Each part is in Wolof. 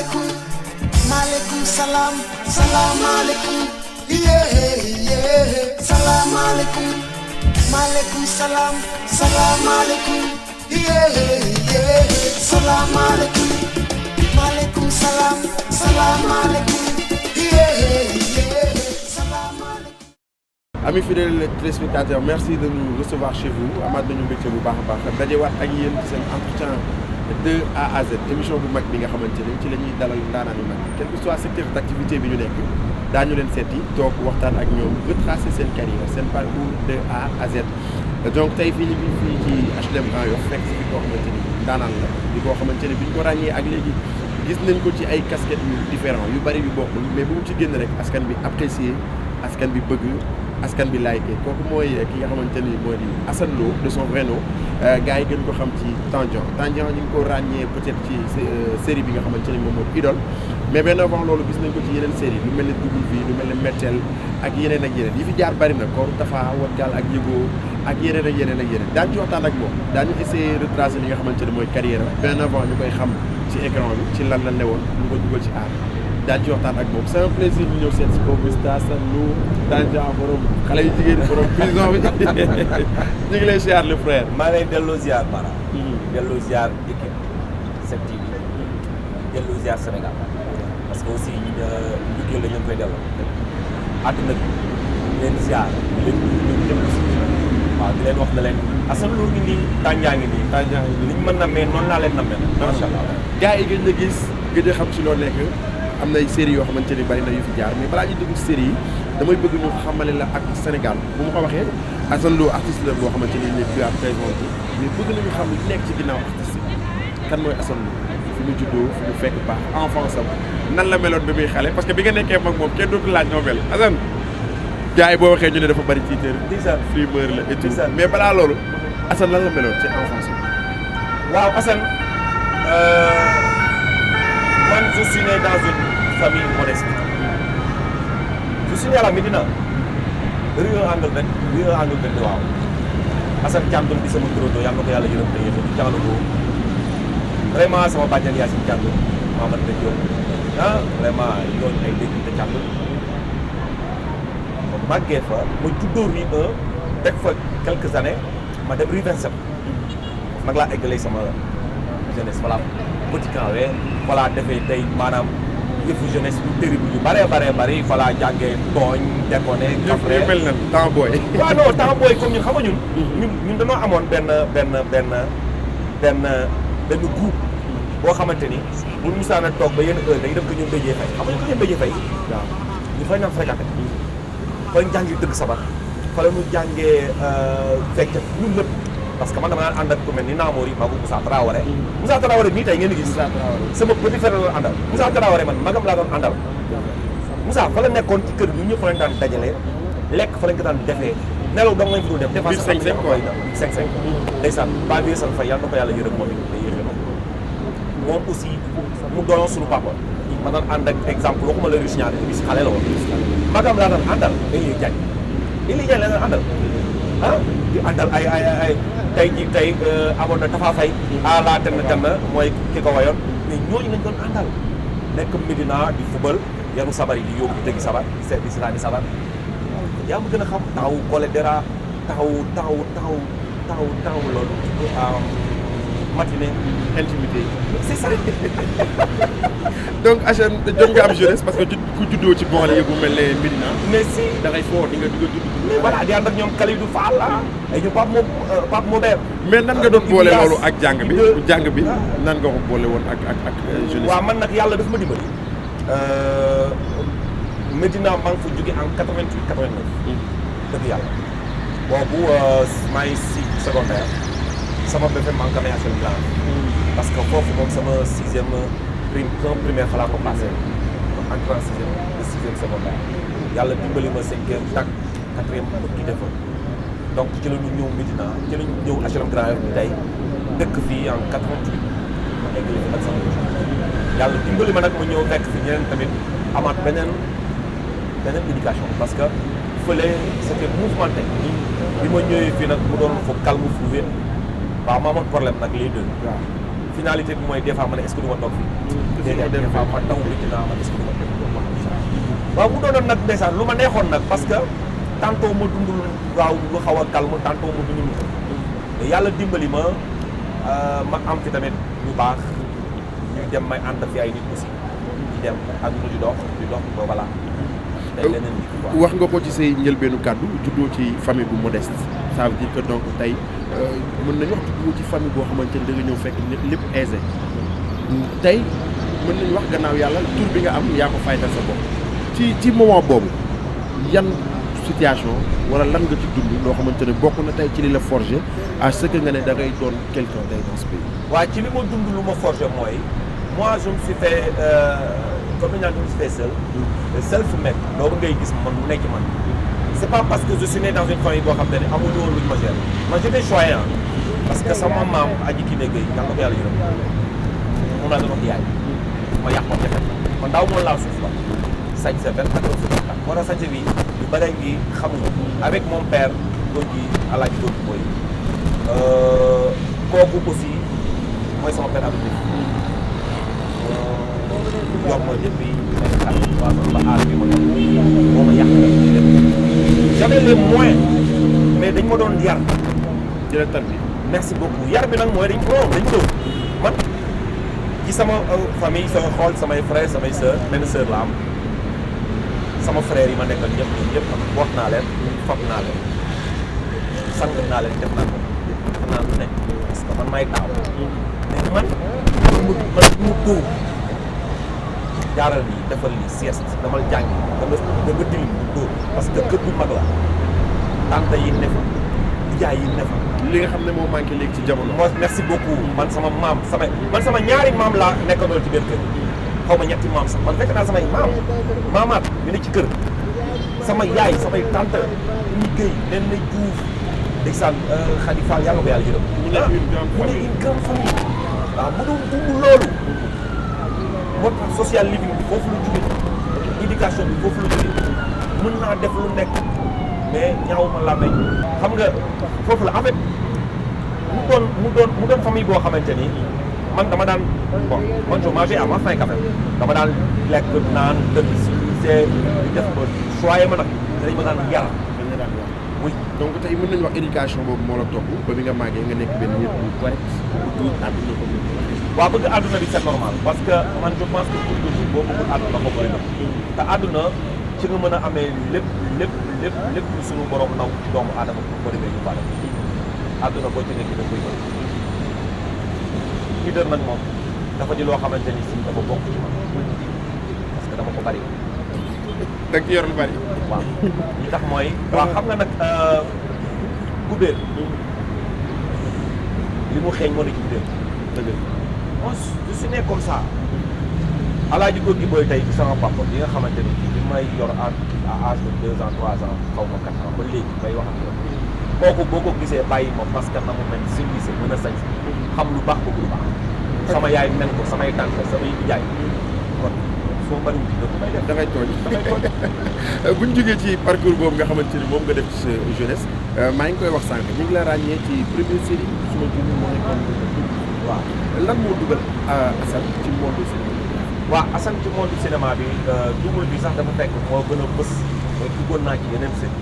salaamaaleykum maaleykum salaam salaamaaleykum yeah salaamaaleykum maaleykum salaam salaamaaleykum yeah salaamaaleykum maaleykum salaam salaamaaleykum yeah salaamaaleykum. Amis fidèles téléspectateurs, merci de nous recevoir chez vous. Amaat nañu mbégte bu baax a baax dajewaat ak yéen ci seen entretien de A à Z émission bu mag bi nga xamante ne ci la ñuy dalal ndaanaan yu mag quel que soit secteur d' activité bi ñu nekk daañu leen seeti toog waxtaan ak ñoom retracer seen carrière seen parcours de A à Z. Donc tey fii ñu ngi fii ci HLM Grand Yoff fekk si fi koo xamante ni ndaanaan la di koo xamante ne bi ñu ko ràññee ak léegi gis nañ ko ci ay casquettes yu différents yu bari yu bokkul mais bu mu ci génn rek askan bi apprécier askan bi bëgg. askan bi laayke kooku mooy ki nga xamante ni moo di Assane Lo de son vrai nom gars yi gën ko xam ci Tandian ñu ngi ko ràññee peut-être ci série bi nga xamante ni moom moo Idole mais benn avant loolu gis nañ ko ci yeneen série lu mel ne Double Vie lu mel ne Mettel ak yeneen yi fi jaar bari na Kooru Tafa Watgal ak Yëgoo ak yeneen daañu ci waxtaan ak moom daañu essayer retracer li nga xamante ni mooy carrière bien avant ñu koy xam ci écran bi ci lan la newoon lu ko dugal ci aar daañu ci waxtaan ak moom c'est un plaisir ñu ñëw seet si ko Mr Assane Lo Tandian borom xale yu jigéen borom prison bi ñu ngi lay ziar le frère. maa ngi lay delloo ziar Mara. delloo ziar équipe 7TV delloo ziar Sénégal parce que aussi ñu liggéey la ñu koy delloo àdduna bi di leen ziar di leen ñëpp waaw di leen wax na leen Assane Lo ngi nii Tandian ngi nii. Tandian ngi nii li ñu mën nammee noonu laa leen nammee. macha allah gars yi gën a gis gëj a xam ci loo nekk. am na ay séries yoo xamante ni bari na yu fi jaar mais balaa ñu dugg ci séries yi damay bëgg ñu xamale la ak Sénégal bu ma ko waxee Assane Lo artiste la boo xamante ni il est plus à présenter mais bëgg nañu xam li nekk ci ginnaaw artiste kan mooy Assane Lo fi mu juddoo fi mu fekk baax enfance am nan la meloon bi muy xale parce que bi nga nekkee mag moom kenn dootu laaj noo mel Assane gars yi boo waxee ñu ne dafa bari tiitër frimeur la et tout mais balaa loolu Assane lan la meloon ci enfance am. waaw Assane man je suis né dans une famille modeste. Je suis né à la Médina. rue 1 angle 20 rue 1 angle 20 waaw. Assane Thiandoum di sama turandoo yàlla na ko yàlla yërëm te yéex a di ko vraiment sama bàjjan Yacine Thiandoum Mamadou Diop vraiment yoon ay dégg te Thiandoum. ma màggee fa ma juddoo rue 1 teg fa quelques années ma dem rue 27. nag laa eggalee sama jeunesse voilà. petit camp voilà defee tey maanaam yëfu jeunesse yu terrible yu bëree voilà jàngee tooñ déconné kafre yu mel na temps booy waaw non temps booy comme ñun xam nga ñun dañoo amoon benn groupe boo xamante ni bu musaana toog ba yenn heure dañuy dem ko ñun béjee fay xam nga ko ñun béjee fay waaw ñu fay naan fréquenté fa ñu jàngi dëgg sabar fa la ñu jàngee fecc ñun lépp parce que man dama naan ànd ak ku mel ni Namouri magu Moussa Traoré. Moussa Traoré mii tey ngeen di gis. sama petit frère la doon àndal. Moussa Traoré man magam laa doon àndal. Moussa fa la nekkoon ci kër gi ñëpp fa lañ daan dajale lekk fa lañ ko daan defee nelaw dong lañ fi dul def. biir 5-5 quoi biir 5-5. ndeysaan ba biir san fay yàlla na ko yàlla yërëm moom it day yéexee moom. moom aussi mu doon suñu papa. ma daan ànd ak exemple waxuma la Russie ñaar bis xale la woon. magam laa daan àndal Elie Diagne la daan àndal di àndal ay tey amoon na Tafa Faye la dem na mooy ki ko wayoon mais ñooñu lañ doon àndal nekk Médina di fubal yaru sabar yi di yóbbu di tegi sabar di seetaani sabar yaa ma gën a xam taxaw Kole Dera taxaw loolu matinée intimité c'est ça donc Assane jot nga am jeunesse parce que ku juddoo ci banlieue bu mel ne Médina mais si da ngay foo di nga judd mais voilà di ànd ak ñoom Kalidou Fall ay ñu Pape Mobert mais nan nga doon boole loolu ak jàng bi nan nga ko boole woon ak jeunesse waaw man nag yàlla daf ma dimbali Médina maa ngi fa jóge en 88 89 dëgg yàlla boobu maa ngi si secondaire sama BFM maa ngi ko amee HLM Grand parce que foofu moom sama primaire fa laa ko passé en 36e de 6e secondaire yàlla dimbali ma 5e tak 4e ma quitté fa donc ci la ñu ñëw Médina ci la ñu ñëw HLM Grand Yoff bi tey dëkk fii en 88 ma eggali fi ak sama yàlla dimbali ma nag ma ñëw fekk fi ñeneen tamit amaat beneen éducation parce que fële c'était mouvementé bi ma ñëwee fii nag mu doon fa calme fu wéet waaw ma amoon problème nag les deux finalité bi mooy des fois ma ne est-ce que du ma toog fii. des fois ma taw bi dinaa ma est-ce que du ma dem loolu ma xam waaw mu doonoon nag ndeysaan lu ma neexoon nag parce que tantôt ma dundul waaw lu xaw a calme tantôt ma dundul ko yàlla dimbali ma ma am fi tamit ñu baax ñuy dem may ànd fi ay nit aussi di dem ak ñu di dox ba voilà. tey leneen nit quoi. wax nga ko ci say njëlbeenu kàddu juddoo ci famille bu modeste ça veut dire que donc tey mën nañu wax juddoo ci famille boo xamante ni da nga ñëw fekk lépp aisé tey mën nañu wax gannaaw yàlla tur bi nga am yaa ko faytal sa bopp ci moment boobu yan situation wala lan nga ci dund loo xamante ne bokk na tey ci li la forger à ce que nga ne da ngay doon quelqu'un tey dans ce pays. waaw ci li ma dund lu ma forger mooy moi je me suis fait comme ni ñu naan je me suis fait self-made loolu ngay gis man mu nekk man c'est pas parce que je suis né dans une famille boo xam ne amuñu woon luñ ma gère man j'étais choyant parce que sama maam aji kii ne Guèye yàlla na ko yàlla yërëm moom laa doon wax yaay ma yàq ko jafe man daaw moo laal suuf ba sañ sa 24 heures sur 24 moo tax sañ bi ñu bëri ngi xamuñu avec mon père góor gi Alaaji Góor gi Boy kooku aussi mooy sama père adoptif yor ma depuis may xar waaw ba aar bi ma moo ma yàq j'avais les moyens mais dañ ma doon yar di la tar bi merci beaucoup yar bi nag mooy dañ ko man ci sama famille sooy xool samay frères samay sœurs benn sœur la am sama frère yi ma nekkal ñëpp wax naa leen fab naa leen sang naa leen def naa ko def naa lu nekk parce que man may taaw mais man mu tuub jaaral nii defal lii sieste damal jàngi da nga tilim mu dóor parce que kër bu mag la tante yi ne fa nijaay yi ne fa li nga xam ne moo manqué léegi ci jamono. moi merci beaucoup man sama ñaari maam laa nekkandoo ci biir kër xaw ma ñetti maam sax man fekk naa samay maamaat ñu ne ci kër sama yaay samay tante ñu Guèye nen na Diouf ndeysaan Khady Fall yàlla ko yàlla jërëm mu ne une grande famille waaw mu doon dund loolu moo tax social living bi foofu la jóge éducation bi foofu la jóge mën naa def lu nekk mais ñaaw ma làmmeñ xam nga foofu la en fait mu doon famille boo xamante ni man dama daan bon man je mangeais à ma faim quand même dama daan lekk naan dëkk si c'est di def ba choyé ma nag dañ ma daan yar oui donc tey mën nañu wax éducation boobu moo la topp ba bi nga màggee nga nekk benn nit bu correct bu àdduna ko waaw bëgg àdduna bi c'est normal parce que man je pense que pour toujours boo bëggul àdduna ko bëri na te àdduna ci nga mën a amee lépp suñu borom naw ci doomu aadama pour ko demee ñu baax àdduna boo ci nekk da koy bëri leader nag moom dafa di loo xamante ni si dafa bokk ci man parce que dama ko bari da nga yor lu bari waaw li tax mooy waaw xam nga nag kubéer li mu xeeñ moo ne ci kubéer dëgg moi je suis né comme ça Alaaji Góor gi Boy tey ci sama papa bi nga xamante ni bi may yor à âge de 2 ans 3 ans xaw ma 4 ans ba léegi may wax ak kooku boo ko gisee bàyyi ma parce que na mu mel service mën a sañ xam lu baax bëgg lu baax sama yaay mel ko samay tànk samay jaay kon soo bëriwul ci dëkk may def dangay tooñ bu ñu jógee ci parcours boobu nga xamante ni moom nga def ci sa jeunesse maa ngi koy wax sànq ñu ngi la ràññee ci première série suma jumul moo nekkoon waaw lan moo dugal Assane ci monde cinéma waaw Assane ci monde cinéma bi dugal bi sax dafa fekk moo gën a bës mooy duggoon naa ci yeneen série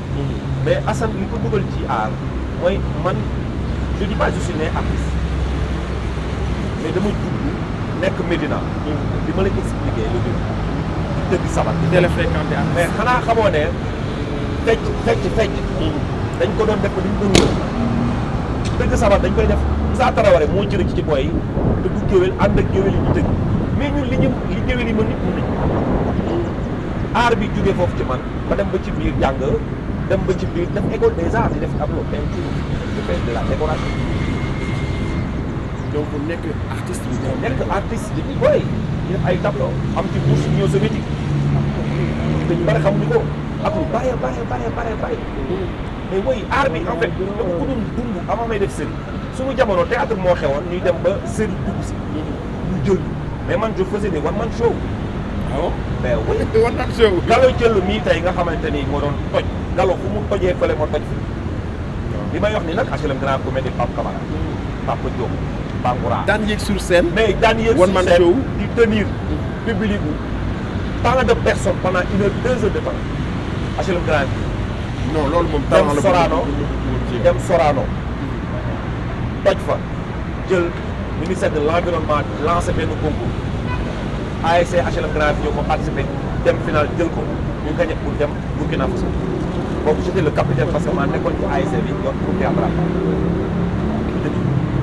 mais Assane li ko dugal ci aar mooy man je dis pas je suis né artiste mais dama judd nekk Médina li ma la expliqué lu dul di dëgg sabar di teel a fréquenté ak mais xanaa xamoo ne fecc dañ ko doon def ko dañ doon wër dëgg sabar dañ koy def Moussa Traoré moo jëre ci boy yi te du géwél ànd ak géwél yi ñu tëgg mais ñun li géwél yi mën nit mën nañ aar bi jógee foofu ci man ba dem ba ci biir jàng dem ba ci biir def école des arts di def tableau peinture di faire de la décoration donc nekk artiste bi nekk artiste di boy di def ay tableau am ci bourse Union soviétique dañu bari xamuñu ko ak lu bare mais mooy aar bi en fait dama ko doon dund avant may def série suñu jamono théâtre moo xewoon ñuy dem ba série dugg si ñu jël mais man je faisais des one man show waaw mais oui one man show Gallo Jëllu mii tey nga xamante ni moo doon toj Gallo fu mu tojee fële moo toj fi li may wax ni nag HLM Grand Comédie Pape Camara Papa Diop Bangoura. daan yéeg sur scène. mais daan yéeg one man show di tenir public bu tant de personnes pendant 1 heure 2 heures de temps HLM Grand non loolu moom dem talent la Sorano dem Sorano toj fa jël ministère de l'environnement lancé benn concours ASC HLM Grand ñëw ma participé dem final jël ko ñu gagné pour dem Burkina Faso boobu j'étais le capitaine parce que maa nekkoon ci ASC bi yor pour théâtre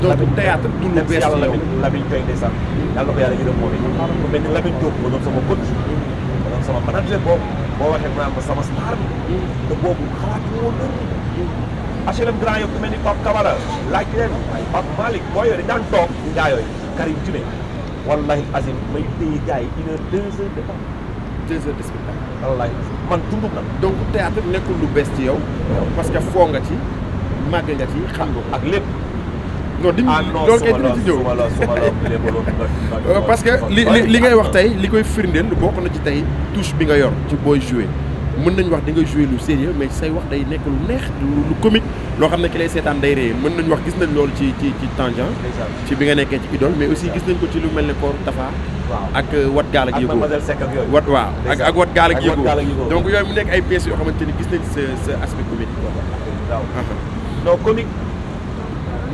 donc théâtre du lu bees yàlla yow Lamine Coy ndeysaan yàlla ko yàlla yërëm moom it ku mel ni Lamine Diop ma doon sama coach ma doon sama manager boobu boo waxee mu naan ma sama star bi te boobu xalaatu woon na HLM Grand Yoff ku mel ni Pape Camara laaj leen ay Pape Malick boo yooyu daan toog ngaa yooyu Karim Djumé wallahi azim may téye gars yi 1 heure 2 heures de temps 2 heures de spectacle wallahi man dundum na donc théâtre nekkul lu bees ci yow parce que foo nga ci màgg nga ci xam nga ak lépp non di loolu kay dina ci ñëw parce que li ngay wax tey li koy firndeel bokk na ci tey touche bi nga yor ci booy jouer mën nañu wax di nga jouer lu sérieux mais say wax day nekk lu neex lu comique loo xam ne ki lay seetaan day ree mën nañu wax gis nañ loolu ci Tangent ci bi nga nekkee ci Idole mais aussi gis nañ ko ci lu mel ne Koor Tafa ak Wat Gaal ak Yëgoo wat waaw ak Wat Gaal ak Yëgoo donc yooyu mu nekk ay pièces yoo xamante ni gis nañ sa aspect comique waaw non comique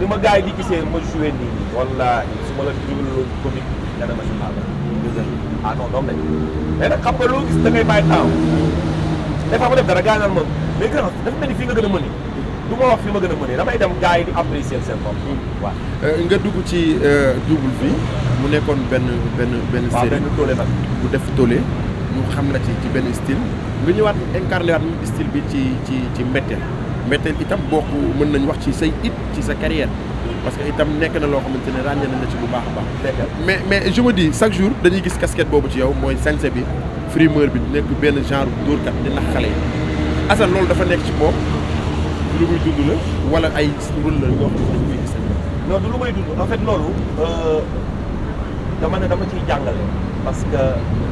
ni ma gars yi di gisee ma joué nii wala su ma la jubaloon comique nga dama si xaaral ah non doom lañ mais nag xam nga loo gis da ngay bàyyi temps des fois ma def dara gars yi naan ma mais grand dafa mel ni fii nga gën a mëni du ma wax fii ma gën a mëni damay dem gars yi di apprécier seen bopp waaw nga dugg ci Double Vie mu nekkoon benn série benn toole nag bu def toole ñu xam la ci benn style nga ñëwaat incarné waat même style bi ci Mbetteel itam bokk mën nañ wax ci say it ci sa carrière parce que itam nekk na loo xamante ne ràññee nañ la ci bu baax a baax mais je me dis chaque jour dañuy gis casquette boobu ci yow mooy sañse bi frimeur bi nekk benn genre dóorkat di nax xale yi Assane loolu dafa nekk ci moom lu muy dund la wala ay rôle la yoo xam ne dañ koy gis non du lu may dund en fait loolu dama ciy jàngale parce que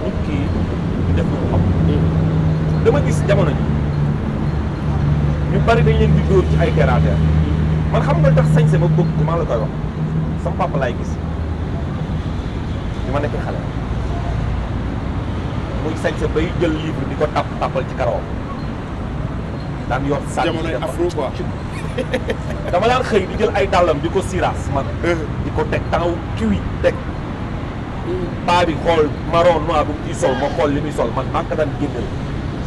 nit ki du def lu mu xam dama gis jamono ji ñu bari dañ leen di dóor ci ay terre à terre man xam nga tax sañse ma bëgg ko maa la koy wax sama papa laay gis di ma nekk xale muy sañse bay jël livre di ko tàppal ci karawam daan yor sànni jamonoy afro quoi dama daan xëy di jël ay dàllam di ko siras man di ko teg taxaw kiwi teg paa bi xool marron noir bu mu ciy sol ma xool li muy sol man maa ko daan génneel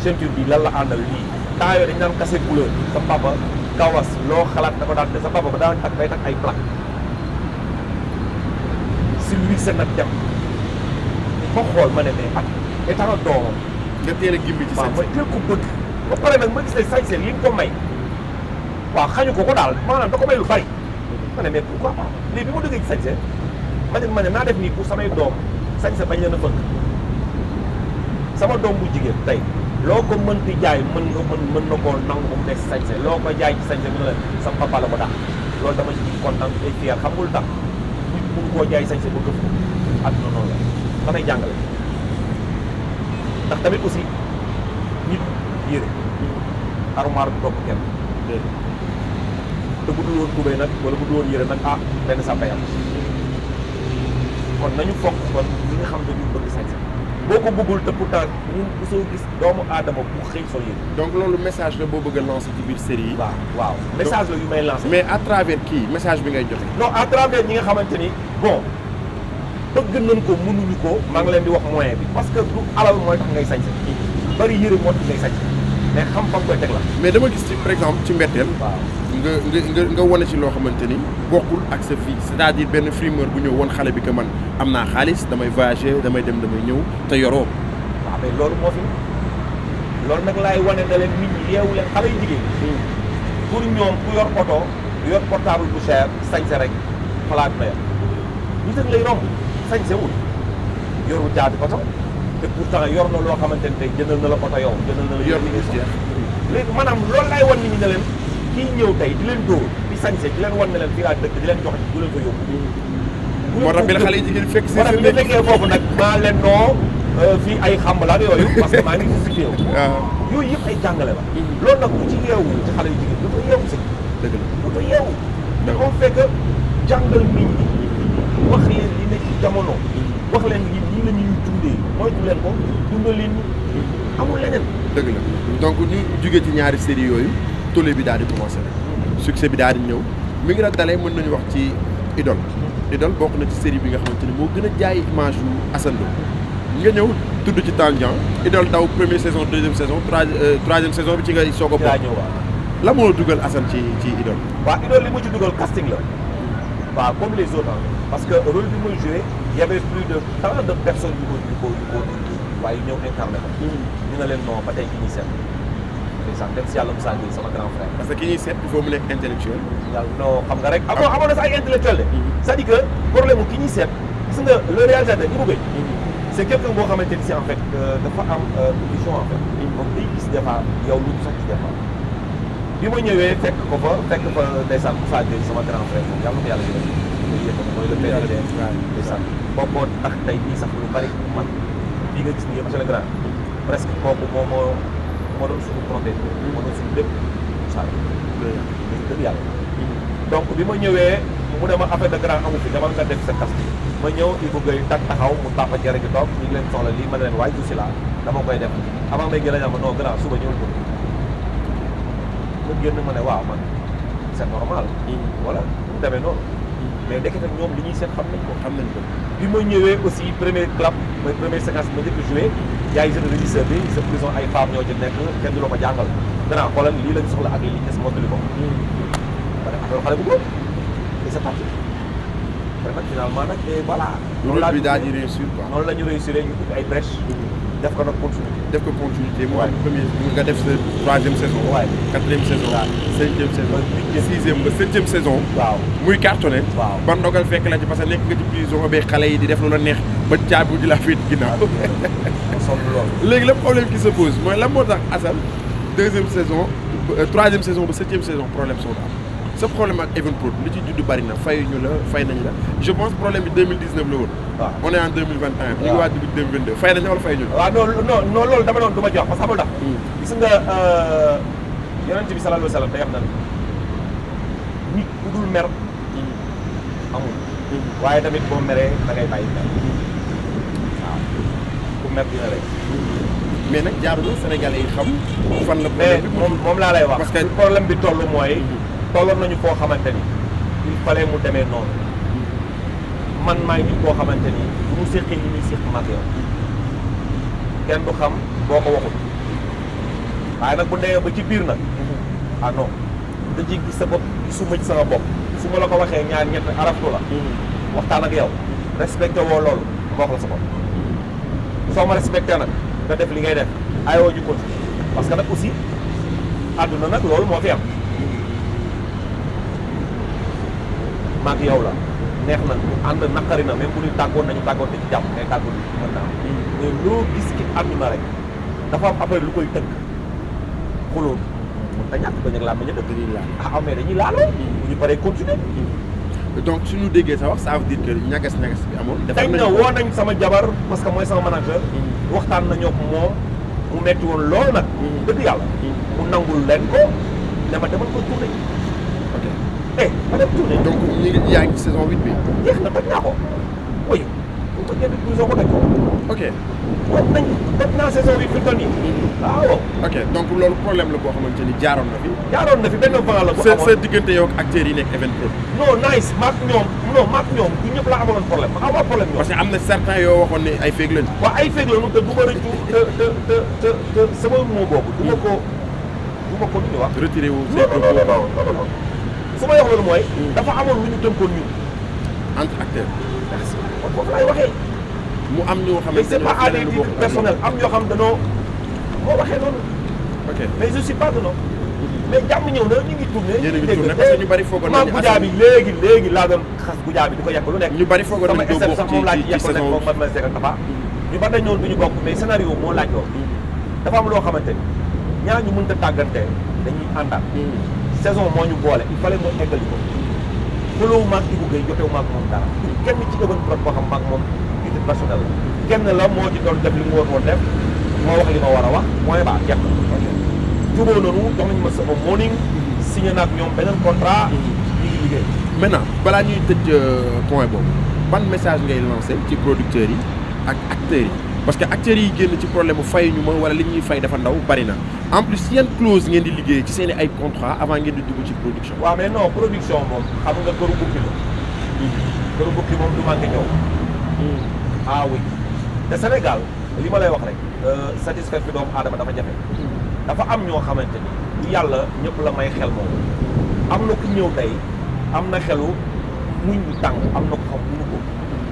ceinture bi lan la àndal lii temps yooyu dañu daan kase couleur sa papa kawas loo xalaat da ko daan te sa papa ba daan takk day takk ay plaque si lui seen nag dem ma xool ma ne mais ak état doomam nga teel a gimbi ci waaw sañse ma teel ko bëgg ba pare nag ma gis ne sañse li nga ko may waaw xañu ko daal maanaam da ko may lu bari ma ne mais pourquoi pas léegi bi ma dëggee ci sañse ma ne naa def nii pour samay doom sañse bañ leen a fëkk sama doom bu jigéen tey loo ko mënti jaay mën na koo nangu ba mu nekk sañse loo ko jaay ci sañse mu ne la sama papa la ko tax loolu dama ci kontaan ay fier xam nga lu tax nit mun koo jaay sañse ba gëf ko ak noonu la damay jàngale ndax tamit aussi nit yére armoire du topp kenn te bu dul woon tubéy nag wala bu dul woon yére nag benn sàmpayam kon nañu fonk kon li nga xam ne ñu bëgg sañse boo ko bëggul te pourtant ñun soo gis doomu aadama bu xëy sol yére donc loolu message la boo bëgg a lancer ci biir série yi waaw message la yu may lancer mais à travers kii message bi ngay joxe non à travers ñi nga xamante ni bon bëgg nañ ko mënuñu ko maa ngi leen di wax moyen bi parce que du alal mooy tax ngay sañse bari yére moo tax ngay sañse mais xam fa nga koy teg la mais dama gis ci par exemple ci Mbetteel waaw nga wane ci loo xamante ni bokkul ak sa vie c'est-à-dire benn frimeur bu ñëw woon xale bi que man am naa xaalis damay voyager damay dem damay ñëw te yoroo waaw mais loolu moo fi loolu nag laay wane na leen nit ñi yeewu leen xale yu jigéen pour ñoom ku yor oto yor portable bu cher sañse rek xalaat na yor nit ak lay romb sañse wul yorul jaabi oto te pourtant yor na loo xamante ne tey jëndal na la oto yow jëndal na la yor li nga jeex léegi maanaam loolu laay wan nit ñi ne leen kii ñëw tey di leen dóor di sañse di leen wan ne leen fii laa dëkk di leen jox du leen ko yóbbu moo tax bi la xale yi jigéen fekk si moo tax bi nga fekkee foofu nag maa leen noo fii ay xamb la ak yooyu parce que maa ngi si féew yooyu yëpp ay jàngale la loolu nag ku ci yeewu ci xale yu jigéen du ko yeewu si dëgg la du ko yeewu mais on fait que jàngal nit ñi wax leen li nekk ci jamono wax leen yi nii la ñuy dundee moytu leen ko dundal leen amul leneen dëgg la donc ñu jugee ci ñaari série yooyu tollé bi daal di commencé succès bi daal di ñëw mi ngi la dalee mën nañu wax ci Idole bokk na ci série bi nga xamante ni moo gën a jaay image yu Assane Lo nga ñëw tudd ci Tandian Idole daw première saison deuxième saison troisième saison bi ci nga soog a bokk la moo dugal Assane ci Idole waaw Idole li mu ci dugal casting la waaw comme les autres parce que rôle bi muy joué y avait plus de tant de personnes yu ko waaye ñëw incarné ko ñu ne leen non ba tey ki ñuy seet ndeysaan dem si yàlla Moussa Gueye sama grand frère parce que ki ñuy seet il faut mu nekk intellectuel yàlla non xam nga rek amoon na sax ay intellectuel de c'est-à-dire que problème mu ki ñuy seet gis nga le réalisateur Ibou Gueye c'est quelqu'un boo xamante ni si en fait dafa am vision en fait moom day gis des fois yow lu sax gis des fois bi ma ñëwee fekk fa ndeysaan Moussa Gueye sama grand frère moom yàlla ko yàlla yëgal mooy le PDG ndeysaan bokkoo tax tey nii sax lu bari man li nga gis nii yëpp monsieur le grand presque kooku moo doon suñu protégé moo doon suñu lépp Moussa Gueye dëgg yàlla donc bi ma ñëwee mu ne ma affaire de grand amu fi dama nga def sa casting ma ñëw Ibou Gueye taxaw mu papa jërë gi toog ñu ngi leen soxla lii ma ne leen waaye du si laa dama koy def avant may gën a ñam non grand suba ñëwul ko ma génn ma ne waaw man c'est normal voilà mu demee noonu mais ndekete ñoom li ñuy seet xam nañ ko bi ma ñëwee aussi premier clap mooy première séquence bi ma njëkk joué yaay jeune régisseur bi sa prison ay femmes ñoo ci nekk kenn du la ko jàngal grand xoolal lii lañ soxla ak lii des mottali ko ma ne affaire xale bu góor et c'est parti mais nag finalement nag et voilà loolu bi daal di réussir quoi noonu la ñu réussir ñu ubbi ay brèche def ko nag continuité mu am premier nga def sa troisième saison quatrième saison cinquième saison sixième ba septième saison waaw muy cartonné waaw ban ndogal fekk la ci parce que nekk nga ci prison ba xale yi di def lu la neex ba caabi di la fiit ginnaaw sonn loolu léegi le problème qui se pose mooy lan moo tax Assane deuxième saison troisième saison ba septième saison problème soo am sa problème ak Evenprod li ci judd bari na fay nañ la je pense problème bi 2019 la woon. waaw on est en 2021. ñu ngi waaj dugg 2022 fay nañ wala fay ñu. waaw non loolu dama doon du ma jox parce que xamul tax. gis nga yonent bi sallallahu alayhi wa sallam day wax na nit ku dul mer amul. waaye tamit boo meree da ngay bàyyi mer. waaw ku mer dina rek. mais nag jaarul Sénégalais yi xam fan la. mais moom laa lay wax. parce que problème bi toll mooy. tolloon nañu foo xamante ni il fallait mu demee noonu man maa ngi koo xamante ni bu mu séqee li ñuy séq mag yow kenn du xam boo ko waxul waaye nag bu demee ba ci biir nag ah non da ciy gis sa bopp gisuma ci sama bopp su ma la ko waxee ñaar ñett araftu la waxtaan ak yow respecté woo loolu ma wax la sa bopp soo ma respecté nag nga def li ngay def ayoo ji continue parce que nag aussi àdduna nag loolu moo fi am maak yow la neex na ànd naqari na même bu ñu tàggoon nañu tàggoon te ci jàmm mais tàggoon mën naa mais loo gis ci àdduna rek dafa am après lu koy tënk xulóon mën ta ñàkk bañ ak laa bañ a dëkk mais dañuy laaloo bu ñu paree continuer donc suñu déggee sa wax ça veut dire que ñagas bi amoon dañ na woo nañ sama jabar parce que mooy sama manager waxtaan nañoo ak moom mu metti woon loolu nag dëgg yàlla mu nangul leen ko ne ma demal ko tourné ma dem tourné donc yaa ngi ci saison 8 bi jeex na toj naa ko oui bu ko génn prison ko toj ko ok toj naa saison bi fi mu toll nii waaw ok donc loolu problème la boo xamante ni jaaroon na fi benn vent la bu amoon sa diggante yow ak acteurs yi nekk Evenprod non nice maak ñoom du ñëpp la amaloon problème ma amoon problème ñoom parce que am na certains yoo waxoon ne ay féeg lañu waaw ay féeg lañu te du ma rëccu te sama mot boobu du ma ko ñu wax retiré wu non su ma wax loolu mooy dafa amoon lu ñu tënkoon ñun entre acteurs merci kon foofu laay waxee mu am ñoo xamante ne c'est pas à des titres personnels am ñoo xam danoo moo waxee noonu ok mais je suis pas de non mais jàmm ñëw na ñu ngi tourné yéen a ngi tourné parce que ñu bari foogoon nañu gujaa bi léegi laa doon xas gujaa bi di ko yàq lu nekk ñu bari foogoon nañu doo bokk sax moom laaj yàq nekk moom man ma seeg ak Tafa ñu bari dañ ñoon du ñu bokk mais scénario moo laaj loolu dafa am loo xamante ni ñaar ñu mënta tàggante dañuy àndaat saison moo ñu boole il fallait mooy eggali ko xulóowu maag Ibou Gueye jotewu maag moom dara kenn ci Evenprod boo xam maag moom unité personnel la kenn la moo ci doon def li mu war woon def moo wax li ma war a wax mooy baax jeex na jubóo noonu jox nañu ma sama morning signé naag ñoom beneen contrat ñu ngi liggéey maintenant balaa ñuy tëj point boobu ban message ngay lancé ci producteurs yi ak acteurs yi parce que acteurs yi génn ci problème bu fay ñu ma wala li ñuy fay dafa ndaw bari na en plus yan clause ngeen di liggéey ci seen ay contrat avant ngeen di dugg ci production. waaw mais non production moom xam nga këru bukki la. këru bukki moom du manqué ñëw. ah oui te Sénégal li ma lay wax rek satisfaire fi doomu aadama dafa jafe. dafa am ñoo xamante ni bu yàlla ñëpp la may xel moom am na ku ñëw tey am na xelu muñ bu tàng am na ko xam bu ko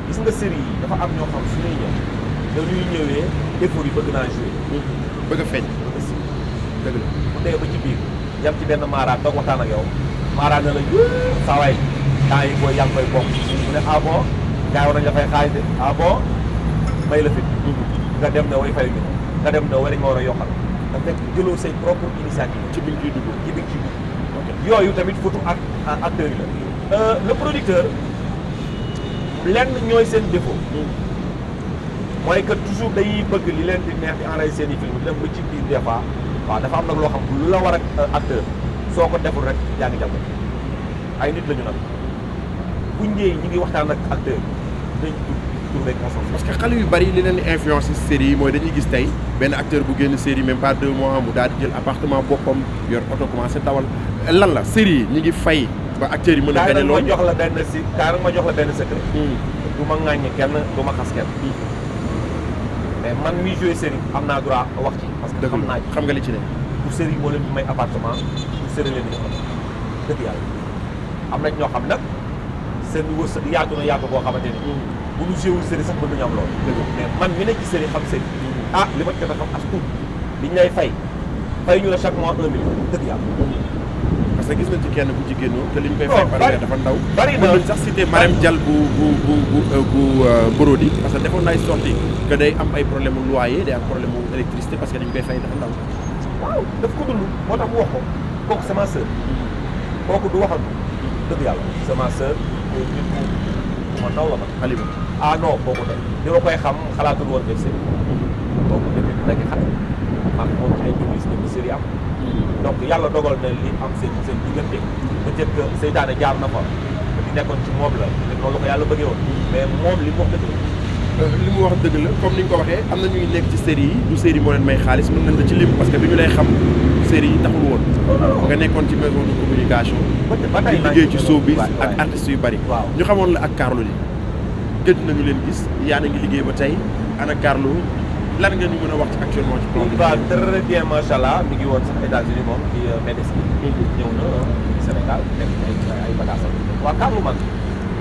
gis nga série yi dafa am ñoo xam su ñuy ñëw dañuy ñëwee effort yi bëgg naa jouer bëgg a feeñ. dëgg la bu dee ba ci biir yam ci benn maaraat toog waxtaan ak yow maaraat na la saa waay temps yi booy yaa ngi koy bokk mu ne ah bon gars yi war nañ la fay xaalis de ah bon may la fit nga dem ne way fay ñu nga dem ne way dañ ma war a yokkal da fekk jëloo say propre initiative ci biir ciy dugg. ci biir ci biir yooyu tamit photo ak acteurs yi la le producteur lenn ñooy seen défaut mooy que toujours dañuy bëgg li leen di neex di enregistré seen i film dem ba ci biir des fois waaw dafa am nag loo xam lu la war ak acteur soo ko deful rek yaa ngi jàpp ay nit la ñu nag bu ñëwee ñi ngi waxtaan ak acteur dañ trouver consensus. parce que xale yu bari li leen di influence série yi mooy dañuy gis tey benn acteur bu génn série même pas 2 mois mu daal di jël appartement boppam yor oto commencé dawal lan la série yi ñi ngi fay ba acteurs yi mën a gagné loolu. ma jox la benn si kaar ma jox la benn secret. du ma ŋàññi kenn du ma xas kenn. mais man mi joué série am naa droit wax ci. parce que xam naa ci xam nga li ci ne. bu série moo leen di may appartement bu série leen di jox dëgg yàlla am nañ ñoo xam nag seen wërsëg yaatu na yaatu boo xamante ni. bu ñu joué série sax mën nañu am loolu. mais man mi nekk ci série xam série. ah li ma jot a xam as tuut liñ lay fay ñu la chaque mois 1 million dëgg yàlla. parce que gis nañ ci kenn bu ci génnoo te li ñu koy fay par weer dafa ndaw. bari na mën nañ sax cité Marème Dial bu Borodi parce que defoon na ay sorti que day am ay problème mu loyer day am problème mu électricité parce que dañ koy fay dafa ndaw. waaw daf ko dund moo tax mu wax ko kooku c'est ma sœur kooku du waxal dëgg yàlla c'est ma sœur nit ku ma ndaw la ma Halima. ah non kooku de bi ma koy xam xalaatul woon def série kooku depuis bu nekk xale man moom ci ay publicité bi série am donc yàlla dogal na li am seen diggante peut-être que seytaane jaar na fa di nekkoon ci moom la noonu la ko yàlla bëggee woon mais moom li mu wax dëgg la li mu wax dëgg la comme ni nga ko waxee am na ñuy nekk ci série yi du série moo leen may xaalis mën nañ la ci lim parce que bi ñu lay xam série yi taxul woon nga nekkoon ci maison de communication di liggéey ci showbiz ak artistes yu bari ñu xamoon la ak Carlou D gëj nañu leen gis yaa na ngi liggéey ba tey ana Carlou lan nga ñu mën a wax ci actuellement ci il va très bien macha allah mi ngi woon sax États-Unis moom ci médecine ñëw na Sénégal nekk ay bagages am waaw Carlou man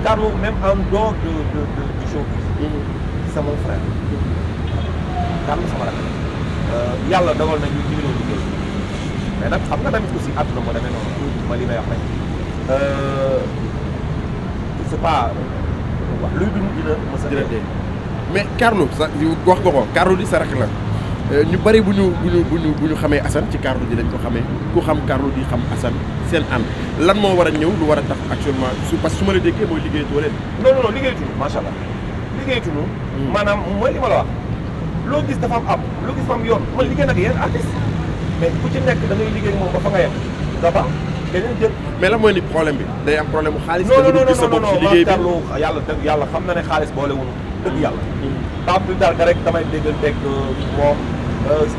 Carlou même en dehors du showbiz c'est mon frère Carlou sama rakk yàlla dogal na ñu ngi doon liggéey mais nag xam nga tamit aussi àdduna moo demee noonu ma li may wax rek c'est pas waaw luy dund dina mos a dee mais Carlou sa wax nga ko Carlou D sa rakk la ñu bari bu ñu xamee Assane ci Carlou D lañ ko xamee ku xam Carlou D xam Assane seen ànd lan moo war a ñëw lu war a tax actuellement parce que su ma la déggee mooy liggéeyatoo leen. non liggéeyatuñu macha allah liggéeyatuñu. maanaam mooy li ma la wax loo gis dafa am loo gis dafa am yoon man liggéey nag yéen artiste mais ku ci nekk da ngay liggéey moom ba fa nga yem nga ba keneen jël. mais lan mooy ni problème bi day am problème mu xaalis. non gis sa bopp ci liggéey bi Carlou yàlla xam na ne xaalis boole wuñu dëgg yàlla. pas plus tard que rek damay déggal teg moom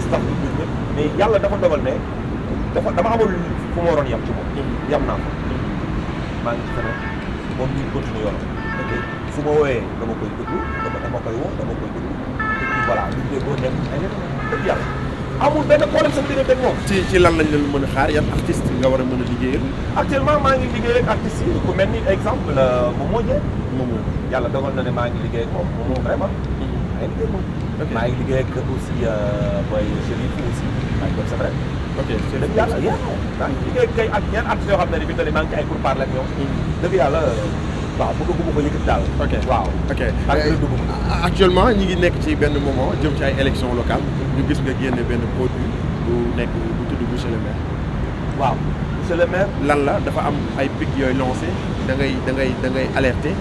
staff bi ñëpp mais yàlla dafa dogal ne dama amul fu ma waroon yem ci moom. yem naa ko maa ngi ci feneen moom ñu continuer yoon. ok su ma wooyee dama koy déglu dama koy woo dama koy déglu et puis voilà lu déggoo nekk ay dëgg yàlla amul benn problème sama diggante ak moom. ci lan lañ leen mën a xaar yan artiste nga war a mën a liggéeyal. actuellement maa ngi liggéey ak artistes yi ku mel ni exemple Momo Dieng. Momo yàlla dogal na ne maa ngi liggéey ak moom Momo vraiment. maa ngi liggéey ak moom. maa ngi liggéey ak aussi booy Chérif aussi maa ngi doon c'est vrai. ok dëgg yàlla maa ngi liggéey kay ak ñenn artistes yoo xam ne bi maa ngi ci ay pourparlers ak ñoom. dëgg yàlla waaw bëgg ko yëkkati daal. ok waaw. ok actuellement ñi ngi nekk ci benn moment jëm ci ay élections locales ñu gis nga génne benn produit bu nekk bu tudd monsieur le maire. waaw monsieur le maire. lan la dafa am ay pic yooyu lancé da ngay alerter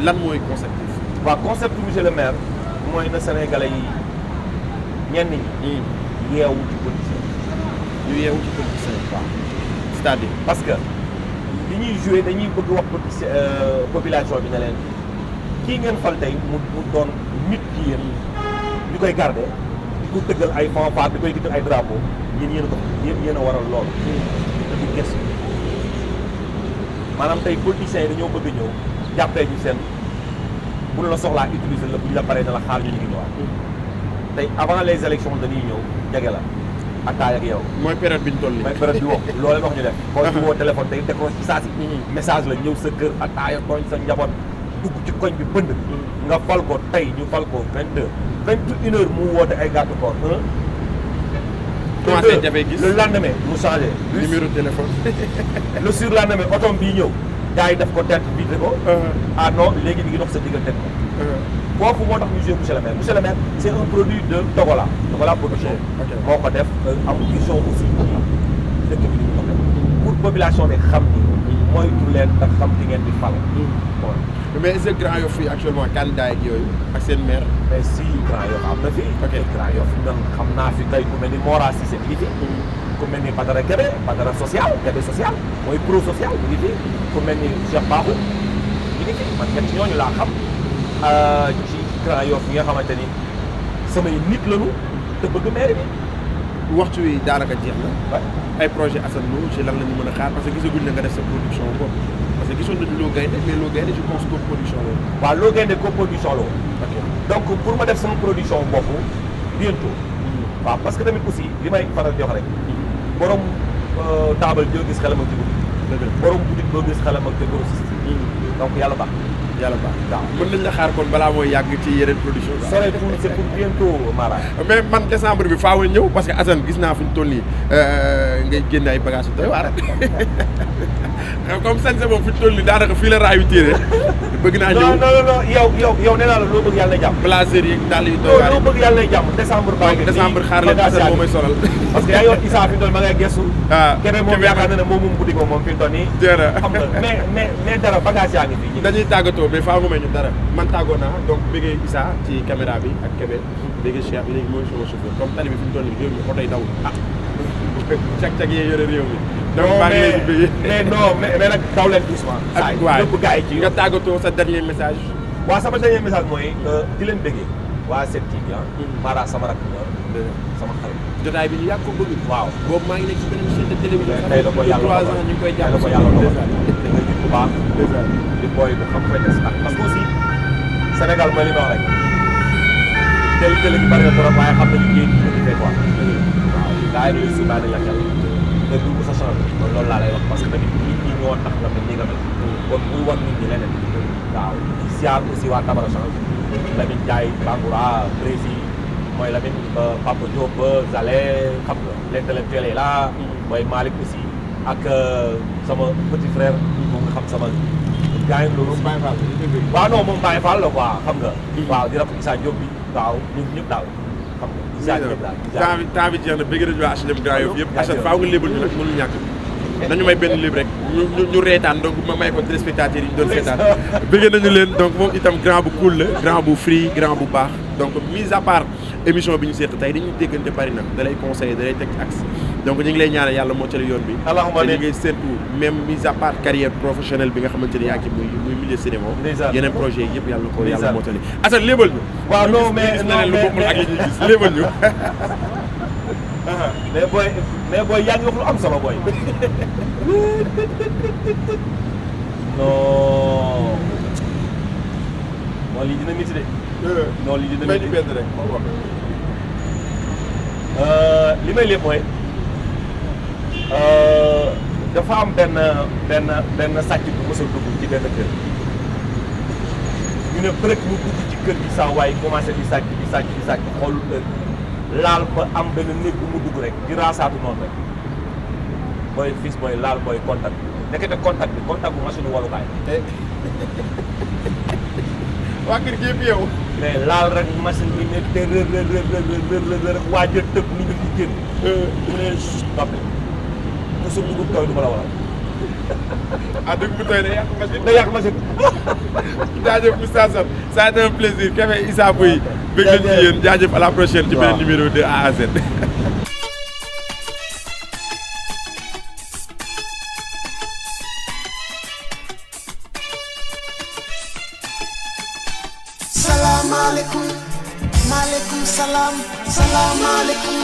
lan mooy concept bi. waaw concept monsieur le maire mooy na Sénégalais yi ñenn ñi. yeewu ci politicien. ñu yeewu ci politicien. waaw c'est-à-dire. parce que li ñuy joué dañuy bëgg wax population bi ne leen kii ngeen fal tey mu doon nit ki yéen ñu koy garder di ko tëggal ay fanfare di koy gital ay drapeau yéen a waral loolu te du gëstu maanaam tey politiciens yi dañoo bëgg ñëw jàppee ñu seen bu la soxlaa utiliser la bu ñu la paree na la xaar ñu ngi ñëwaat tey avant les élections dañuy ñëw jege la attaay ak yow. mooy période bi ñu toll nii. mooy période bi wax loolu wax ñu def. boo ci woo téléphone tey décroche ci saa si. message la ñëw sa kër attaaya tooñ sa njaboot dugg ci koñ bi bënd. nga fal ko tey ñu fal ko 22. 21 heures mu woote ay garde corps. commencé jafe gis le lendemain mu changé. numéro téléphone. le surlendemain otoom bii ñëw. gars yi daf ko tête vitré ko. ah non léegi mi ngi dox sa diggante ko. foofu moo tax ñu joué monsieur le maire. monsieur le maire c' est un produit de Togola. Togola production. moo ko def am vision aussi ci dëkk bi ni mu ko def. pour population bi xam ni. moytu leen ndax xam ki ngeen di fal. mais est ce que Grand Yoff fii actuellement candidat ak yooyu ak seen maire. mais si Grand Yoff am na fi. Grand Yoff man xam naa fi tey ku mel ni Mora Cissé mi ngi fi. ku mel ni Badara Kébé Badara social Kébé social mooy pro social mi ngi fi. ku mel ni Cheikh Babou mi ngi fi man ñett ñooñu laa xam. ci Grand Yoff yi nga xamante ni samay nit lañu te bëgg maire bi. waxtu wi daanaka jeex na. ay projet Assane Lo ci lan la ñu mën a xaar parce que gisaguñ la nga def sa production bopp parce que gisoon nañu Lo Gaindé mais Lo Gaindé je pense que production la woon. waaw Lo Gaindé co-production la woon. donc pour ma def sama production bopp bientôt. waaw parce que tamit aussi li may faral di wax rek. borom taabal joo gis xelam ak jigéen. borom boutique boo gis xelam ak grossiste. donc yàlla baax. yàlla baax waaw mën nañ la xaar kon balaa mooy yàgg ci yeneen production bi. soreetul c'est pour bientôt Mara. mais man décembre bi faaw na ñëw parce que Assane gis naa fi ñu toll nii ngay génne ay bagages yu doy waar comme sañ sa moom fi ñu toll nii daanaka fii la raay yu téere bëgg naa ñëw. non yow nee naa la loo bëgg yàlla na jàmm. blazer yi daal yu doy waar loo bëgg yàlla na jàmm décembre baa ngi décembre xaar leen Assane moo may solal. parce que yaa ngi wax Issa fi ñu toll ma ngay gestu. Kébé moom yaakaar na ne moom boutique moom fi ñu toll nii. xam nga mais dara bagage yaa ngi fi. dañuy tàggatoo mais faaw nga may ñu dara man tàggoo naa donc bëggee Issa ci caméra bi ak Kébé bëggee Cheikh léegi mooy sama chauffeur comme tali bi fi mu toll nii réew mi oto yi dawul cag-cag yee yore réew mi donc maa ngi leen di bëggee mais non mais nag daw leen doucement ak waay lépp gars yi ci nga tàggatoo sa dernier message waaw sama dernier message mooy di leen bëggee waa 7TV Mara sama rakk sama xarit jotaay bi ñu yàgg ko bëgg waaw boobu maa ngi nekk ci beneen chaîne de télévision tey la ko yàlla 3 ans ñu ngi koy jàpp ko yàlla da nga nit bu baax di booy bu xam fay des parce que aussi Sénégal mooy li ma wax rek télé gi bari na trop waaye xam nañu kii di fay quoi waaw gars yi si bàyyi la xel te du ko sa changé loolu laa lay wax parce que tamit nit ñi ñoo tax nga mel ni nga mel kon muy wan nit ñi leneen waaw di siyaar aussi waa Tabara Change Lamine Ndiaye Bangoura Brésil mooy Lamine Papa Diop Zale xam nga l'intellectuel est là mooy Malick aussi ak sama petit frère moom nga xam sama gars yi loolu Baye Fall waaw non moom Baye Fall la quoi xam nga waaw di rafetlu Issa Diop bi waaw ñun ñëpp daal xam nga Issa Diop daal temps bi jeex na bëgg nañu waa HLM Grand Yoff yëpp Assane faaw nga lébal ñu nag mënul ñàkk nañu may benn léb rek ñu reetaan donc ma may ko téléspectateurs yi ñu doon seetaan bëgg nañu leen donc moom itam grand bu cool la grand bu free grand bu baax donc mise à part émission bi ñu seet tey dañuy déggante bari na da lay conseiller da lay teg ci axe donc ñu ngi lay ñaanal yàlla moo ca la yoon bi te ñu ngi séntu même mise à part carrière professionnelle bi nga xamante ni yaa ngi ci muy milieu cinéma yeneen projet yi yëpp yàlla ko yàlla moo ca li Assane lébal ñu waaw non mais lu bokkul ak li ñuy gis lébal ñu mais booy yaa ngi wax lu am solo booy non lii dina métti de non lii dina métti benn rek li may lépp mooy dafa am benn sàcc bu mos a dugg ci benn kër ñu ne peut mu dugg ci kër gi saa waaye commencé di sàcc xoolul heure laal ba am benn néeg bu mu dugg rek di raasaatu noonu rek booy fils booy laal booy contact nekkete contact bu machine walukaay waa kër gi yëpp yow mais laal rek machine bi ne te rër waaj a tëb ni ñu di génn mu ne noppi mu sa dugub tooy du ma la waral dugub bu tooy day yàq machine day yàq machine jaajëf Moussa Sall ça a été un plaisir Kébé Issa Pouye bëgg nañ ci yéen jaajëf à la prochaine ci beneen numéro de A à Z Salaamaaleykum, maaleykum salaam, salaamaaleykum,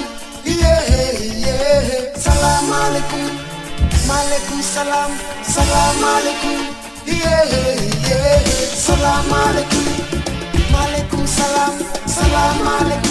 yeah. Salaamaaleykum, maaleykum salaam, salaamaaleykum, yeah. Salaamaaleykum, maaleykum salaam, salaamaaleykum.